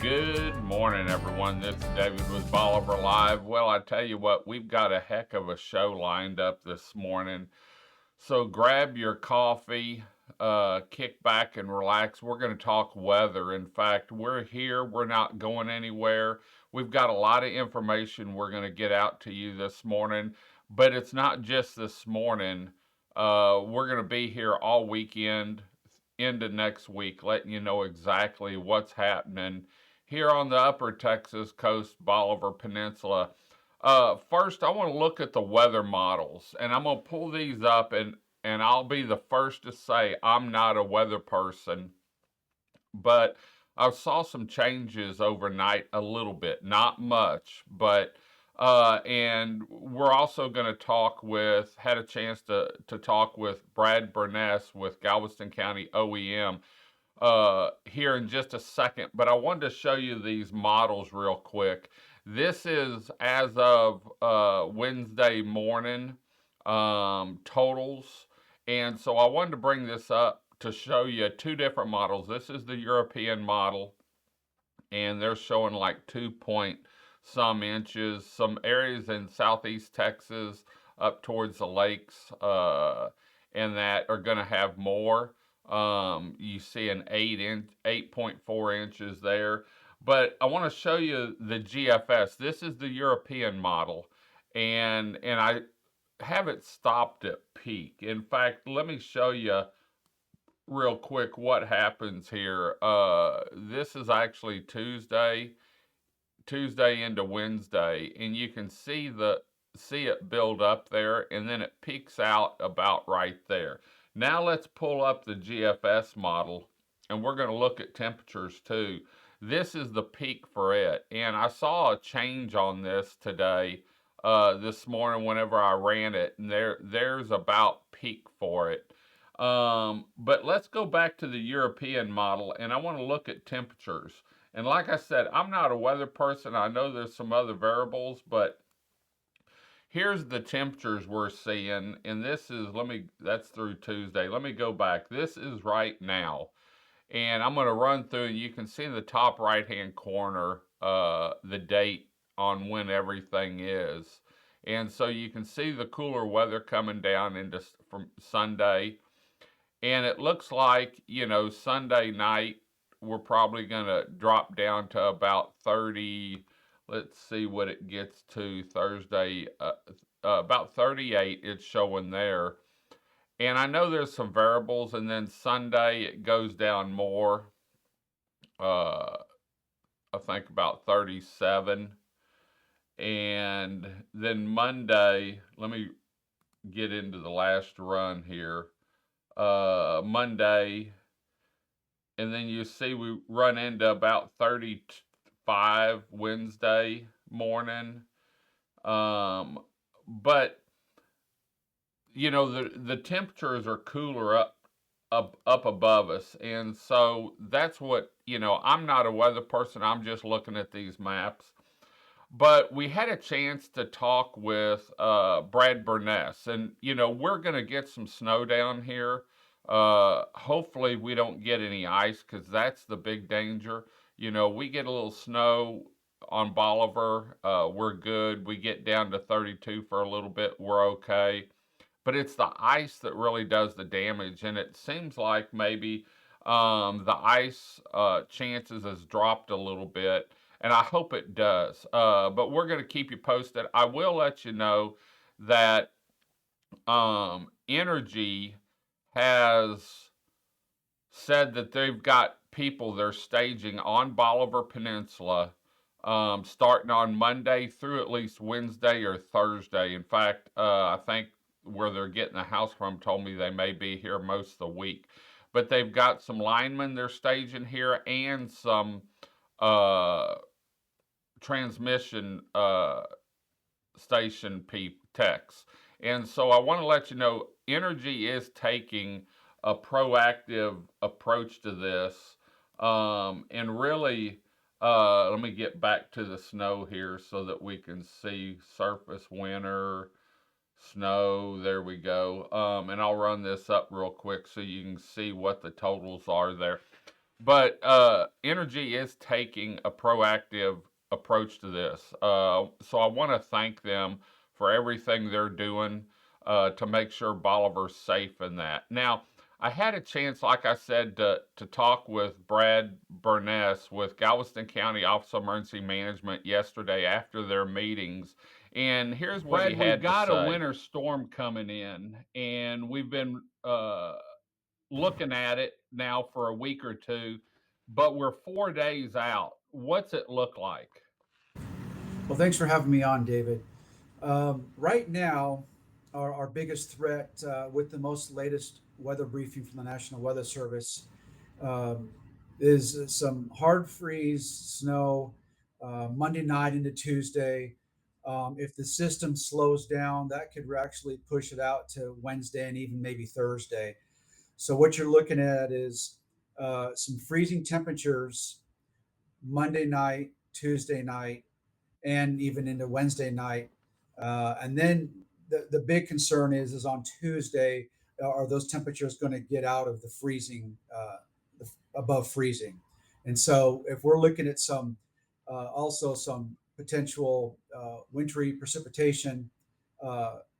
Good morning, everyone. This is David with Bolivar Live. Well, I tell you what, we've got a heck of a show lined up this morning. So grab your coffee, kick back and relax. We're going to talk weather. In fact, we're here. We're not going anywhere. We've got a lot of information we're going to get out to you this morning, but it's not just this morning. We're going to be here all weekend into next week, letting you know exactly what's happening here on the upper Texas coast, Bolivar Peninsula. First, I want to look at the weather models, and I'm going to pull these up, and I'll be the first to say I'm not a weather person, but I saw some changes overnight a little bit, not much, but and we're also going to had a chance to talk with Brad Burness with Galveston County OEM here in just a second, but I wanted to show you these models real quick. This is as of Wednesday morning totals, and so I wanted to bring this up to show you two different models. This is the European model, and they're showing like 2 point some inches. Some areas in southeast Texas up towards the lakes and that are going to have more. You see an 8.4 inches there. But I want to show you the GFS. This is the European model, and I have it stopped at peak. In fact, let me show you real quick what happens here. This is actually Tuesday into Wednesday, and you can see it build up there, and then it peaks out about right there. Now let's pull up the GFS model, and we're going to look at temperatures too. This is the peak for it, and I saw a change on this today, this morning whenever I ran it, and there's about peak for it. But let's go back to the European model, and I want to look at temperatures. And like I said, I'm not a weather person. I know there's some other variables, but here's the temperatures we're seeing. And that's through Tuesday. Let me go back. This is right now. And I'm going to run through, and you can see in the top right-hand corner the date on when everything is. And so you can see the cooler weather coming down from Sunday. And it looks like, Sunday night, we're probably going to drop down to about 30. Let's see what it gets to Thursday. About 38 it's showing there. And I know there's some variables, and then Sunday it goes down more. I think about 37. And then Monday, let me get into the last run here. Monday, and then you see we run into about 35 Wednesday morning. But the temperatures are cooler up above us, and so that's what I'm not a weather person. I'm just looking at these maps. But we had a chance to talk with Brad Burness, and we're going to get some snow down here. Hopefully we don't get any ice, because that's the big danger. We get a little snow on Bolivar, we're good. We get down to 32 for a little bit, we're okay. But it's the ice that really does the damage, and it seems like maybe the ice chances has dropped a little bit, and I hope it does. But we're going to keep you posted. I will let you know that Energy has said that they've got people they're staging on Bolivar Peninsula starting on Monday through at least Wednesday or Thursday. In fact, I think where they're getting the house from told me they may be here most of the week. But they've got some linemen they're staging here, and some transmission station techs. And so I want to let you know, Energy is taking a proactive approach to this. And really, let me get back to the snow here so that we can see surface winter, snow. There we go. And I'll run this up real quick so you can see what the totals are there. But Energy is taking a proactive approach to this. So I want to thank them for everything they're doing to make sure Bolivar's safe in that. Now, I had a chance, like I said, to talk with Brad Burness with Galveston County Office of Emergency Management yesterday after their meetings. And here's what he Brad, we've had to got a say. winter storm coming in, and we've been looking at it now for a week or two, but we're 4 days out. What's it look like? Well, thanks for having me on, David. Right now, our biggest threat with the most latest weather briefing from the National Weather Service um, is some hard freeze snow Monday night into Tuesday. If the system slows down, that could actually push it out to Wednesday and even maybe Thursday. So, what you're looking at is some freezing temperatures Monday night, Tuesday night, and even into Wednesday night. And then the big concern is on Tuesday, are those temperatures going to get out of the freezing, above freezing? And so if we're looking at some, also some potential wintry precipitation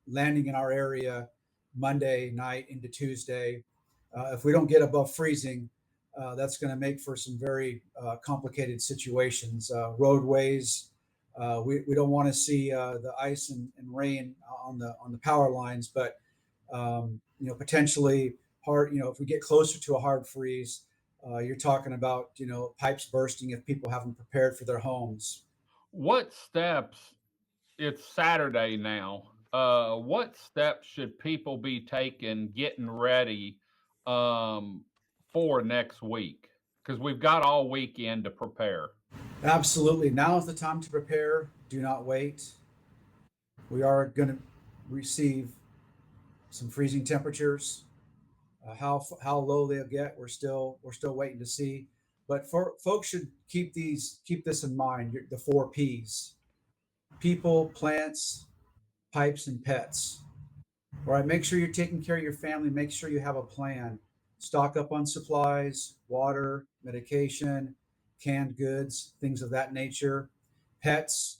landing in our area Monday night into Tuesday, if we don't get above freezing, that's going to make for some very complicated situations. Roadways, we don't want to see the ice and rain on the power lines, but potentially hard. If we get closer to a hard freeze, you're talking about pipes bursting if people haven't prepared for their homes. What steps? It's Saturday now. What steps should people be taking getting ready um, for next week? Because we've got all weekend to prepare. Absolutely, now is the time to prepare. Do not wait. We are going to receive some freezing temperatures. How low they'll get, we're still waiting to see. But for folks should keep this in mind. The four P's: people, plants, pipes, and pets. All right, make sure you're taking care of your family. Make sure you have a plan. Stock up on supplies, water, medication, canned goods, things of that nature. Pets,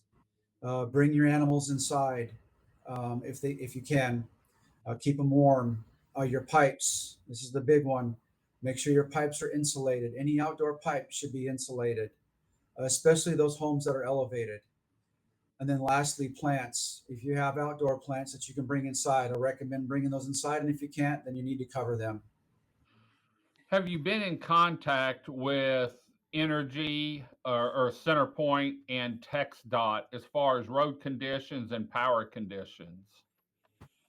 bring your animals inside if you can. Keep them warm. Your pipes. This is the big one. Make sure your pipes are insulated. Any outdoor pipe should be insulated, especially those homes that are elevated. And then lastly, plants. If you have outdoor plants that you can bring inside, I recommend bringing those inside. And if you can't, then you need to cover them. Have you been in contact with Energy or Centerpoint and TxDOT as far as road conditions and power conditions?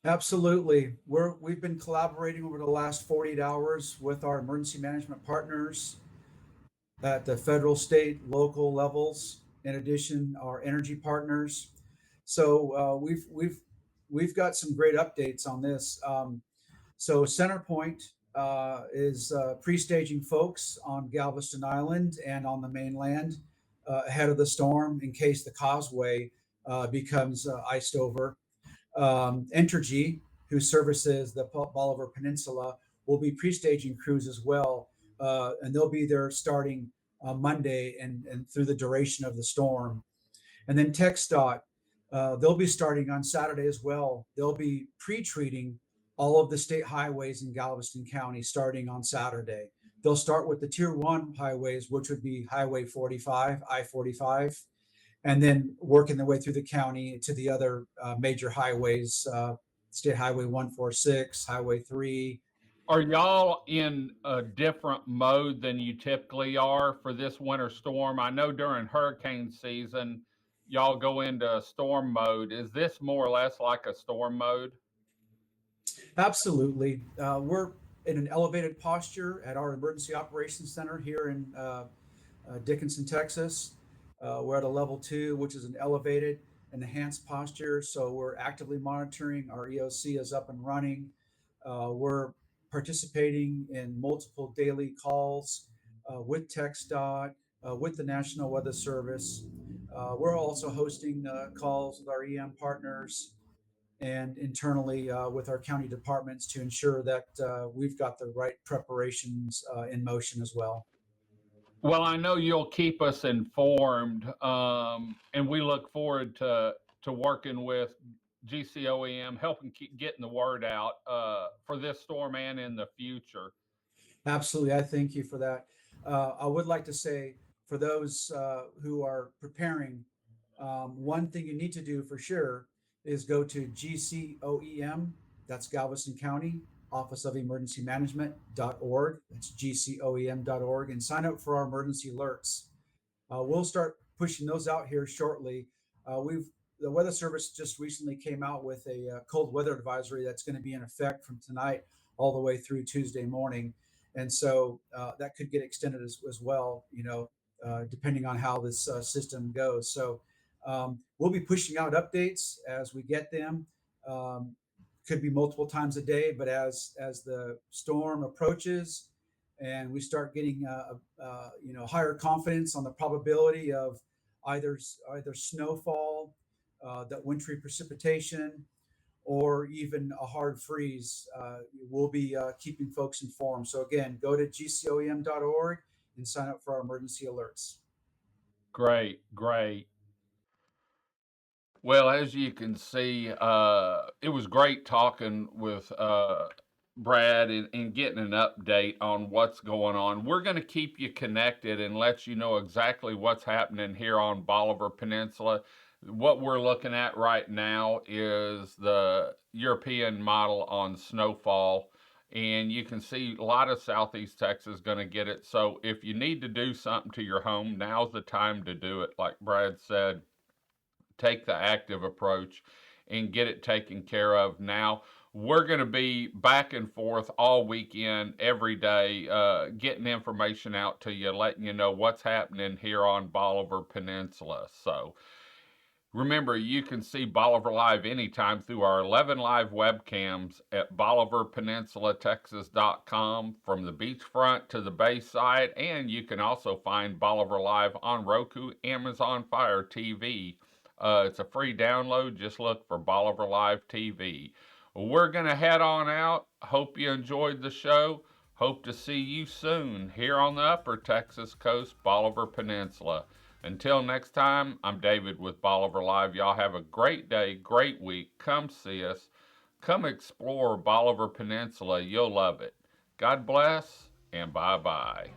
Absolutely. We've been collaborating over the last 48 hours with our emergency management partners at the federal, state, local levels. In addition, our energy partners. So we've got some great updates on this. So Centerpoint is pre-staging folks on Galveston Island and on the mainland ahead of the storm in case the causeway becomes iced over. Entergy, who services the Bolivar Peninsula, will be pre-staging crews as well, and they'll be there starting Monday and through the duration of the storm. And then TxDOT, they'll be starting on Saturday as well. They'll be pre-treating all of the state highways in Galveston County starting on Saturday. They'll start with the Tier 1 highways, which would be Highway 45, I-45, and then working their way through the county to the other major highways, State Highway 146, Highway 3. Are y'all in a different mode than you typically are for this winter storm? I know during hurricane season, y'all go into storm mode. Is this more or less like a storm mode? Absolutely. We're in an elevated posture at our emergency operations center here in Dickinson, Texas. We're at a level 2, which is an elevated, enhanced posture. So we're actively monitoring. Our EOC is up and running. We're participating in multiple daily calls with TxDOT, with the National Weather Service. We're also hosting calls with our EM partners and internally with our county departments to ensure that we've got the right preparations in motion as well. Well, I know you'll keep us informed, and we look forward to working with GCOEM, helping keep getting the word out for this storm and in the future. Absolutely. I thank you for that. I would like to say for those who are preparing, one thing you need to do for sure is go to GCOEM, that's Galveston County, Office of Emergency Management.org. That's GCOEM.org, and sign up for our emergency alerts. We'll start pushing those out here shortly. We've The Weather Service just recently came out with a cold weather advisory that's going to be in effect from tonight all the way through Tuesday morning, and so that could get extended as well. Depending on how this system goes. So we'll be pushing out updates as we get them. Um, could be multiple times a day, but as the storm approaches and we start getting higher confidence on the probability of either snowfall, that wintry precipitation, or even a hard freeze. We'll be keeping folks informed. So again, go to gcoem.org and sign up for our emergency alerts. Great, great. Well, as you can see, it was great talking with Brad and getting an update on what's going on. We're going to keep you connected and let you know exactly what's happening here on Bolivar Peninsula. What we're looking at right now is the European model on snowfall. And you can see a lot of Southeast Texas going to get it. So if you need to do something to your home, now's the time to do it. Like Brad said, take the active approach and get it taken care of now. We're going to be back and forth all weekend, every day, getting information out to you, letting you know what's happening here on Bolivar Peninsula. So remember, you can see Bolivar Live anytime through our 11 live webcams at BolivarPeninsulaTexas.com from the beachfront to the bayside, and you can also find Bolivar Live on Roku, Amazon Fire TV. It's a free download. Just look for Bolivar Live TV. We're going to head on out. Hope you enjoyed the show. Hope to see you soon here on the Upper Texas Coast, Bolivar Peninsula. Until next time, I'm David with Bolivar Live. Y'all have a great day, great week. Come see us. Come explore Bolivar Peninsula. You'll love it. God bless and bye bye.